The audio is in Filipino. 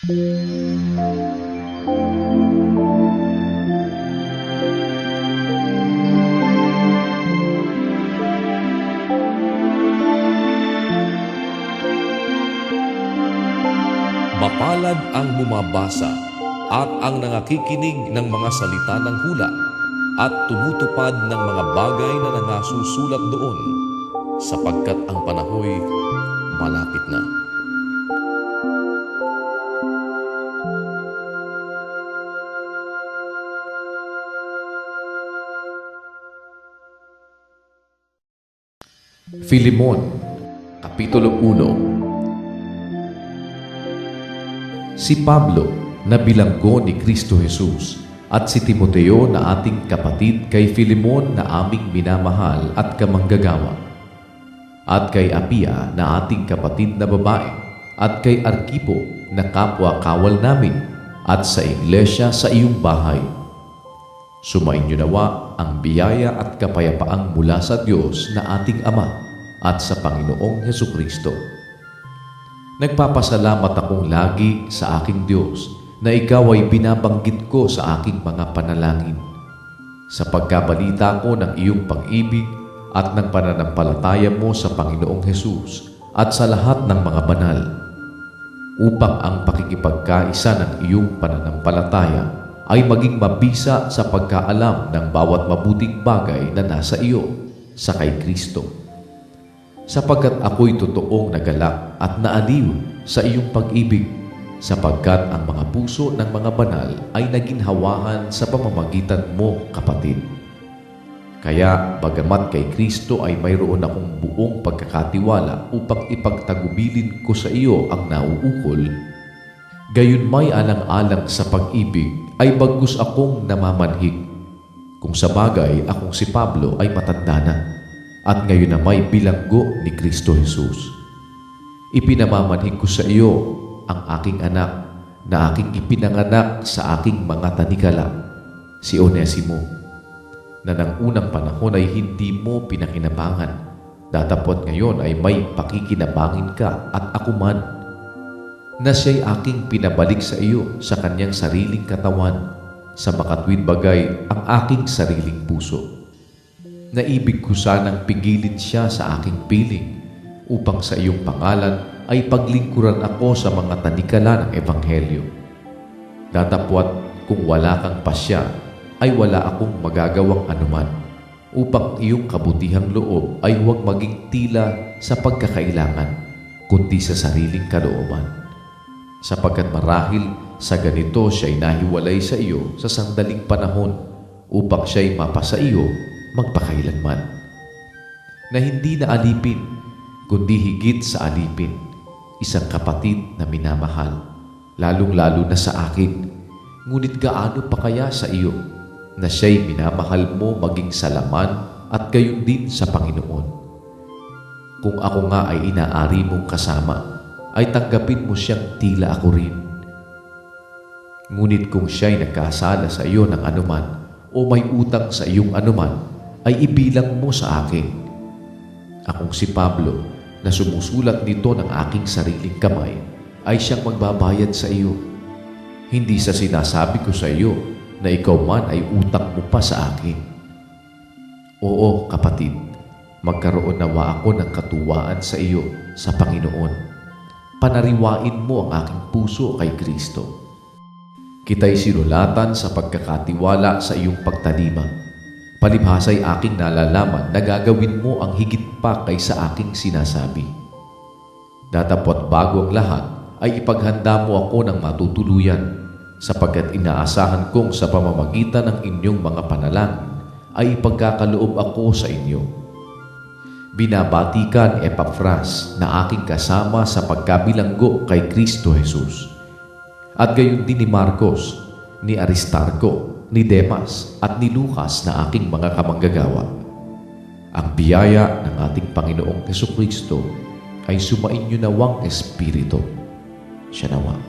Mapalad ang bumabasa at ang nangakikinig ng mga salita ng hula at tumutupad ng mga bagay na nangasusulat doon, sapagkat ang panahoy malapit na. Filemon, Kapitulo 1. Si Pablo, na bilanggo ni Kristo Jesus, at si Timoteo na ating kapatid kay Filemon na aming minamahal at kamanggagawa, at kay Apia na ating kapatid na babae, at kay Arkipo na kapwa-kawal namin, at sa iglesia sa iyong bahay. Sumainyo nawa ang biyaya at kapayapaang mula sa Diyos na ating Ama at sa Panginoong Hesukristo. Nagpapasalamat akong lagi sa aking Diyos na ikaw ay binabanggit ko sa aking mga panalangin, sa pagkabalita ko ng iyong pag-ibig at ng pananampalataya mo sa Panginoong Hesus at sa lahat ng mga banal, upang ang pakikipagkaisa ng iyong pananampalataya ay maging mabisa sa pagkaalam ng bawat mabuting bagay na nasa iyo sa kay Kristo. Sapagkat ako'y totoong nagalak at naaliw sa iyong pag-ibig, sapagkat ang mga puso ng mga banal ay naginhawahan sa pamamagitan mo, kapatid. Kaya bagamat kay Kristo ay mayroon akong buong pagkakatiwala upang ipagtagubilin ko sa iyo ang nauukol, gayon may alang-alang sa pag-ibig ay bagkus akong namamanhik. Kung sa bagay akong si Pablo ay matanda na, at ngayon na may bilanggo ni Kristo Jesus. Ipinamamanhik ko sa iyo ang aking anak na aking ipinanganak sa aking mga tanikala, si Onesimo, na ng unang panahon ay hindi mo pinakinabangan, datapot ngayon ay may pakikinabangin ka at ako man, na siya'y aking pinabalik sa iyo sa kanyang sariling katawan, sa makatwid bagay ang aking sariling puso. Naibig ko sanang pigilin siya sa aking piling upang sa iyong pangalan ay paglingkuran ako sa mga tanikala ng Ebanghelyo. Datapwat kung wala kang pasya ay wala akong magagawang anuman upang iyong kabutihang loob ay huwag maging tila sa pagkakailangan kundi sa sariling kalooban. Sapagkat marahil sa ganito siya'y nahiwalay sa iyo sa sandaling panahon upang siya'y mapasa iyo magpakailanman, na hindi na alipin, kundi higit sa alipin, isang kapatid na minamahal, lalong-lalo na sa akin. Ngunit gaano pa kaya sa iyo, na siya'y minamahal mo maging sa laman at gayon din sa Panginoon. Kung ako nga ay inaari mong kasama, ay tanggapin mo siyang tila ako rin. Ngunit kung siya'y nagkasala sa iyo ng anuman, o may utang sa iyong anuman, ay ibilang mo sa akin. Akong si Pablo, na sumusulat nito ng aking sariling kamay, ay siyang magbabayad sa iyo. Hindi sa sinasabi ko sa iyo na ikaw man ay utang mo pa sa akin. Oo, kapatid, magkaroon nawa ako ng katuwaan sa iyo sa Panginoon. Panariwain mo ang aking puso kay Kristo. Kita'y sinulatan sa pagkakatiwala sa iyong pagtalima. Palibhasa'y aking nalalaman na gagawin mo ang higit pa kaysa aking sinasabi. Datapwat bago ang lahat ay ipaghanda mo ako ng matutuluyan, sapagkat inaasahan kong sa pamamagitan ng inyong mga panalangin ay ipagkakaloob ako sa inyo. Binabati ka ni Epafras na aking kasama sa pagkabilanggo kay Kristo Jesus, at gayon din ni Marcos, ni Aristarco, ni Demas at ni Lucas na aking mga kamanggagawa. Ang biyaya ng ating Panginoong Hesukristo ay sumainyo nawang Espiritu. Siya nawa.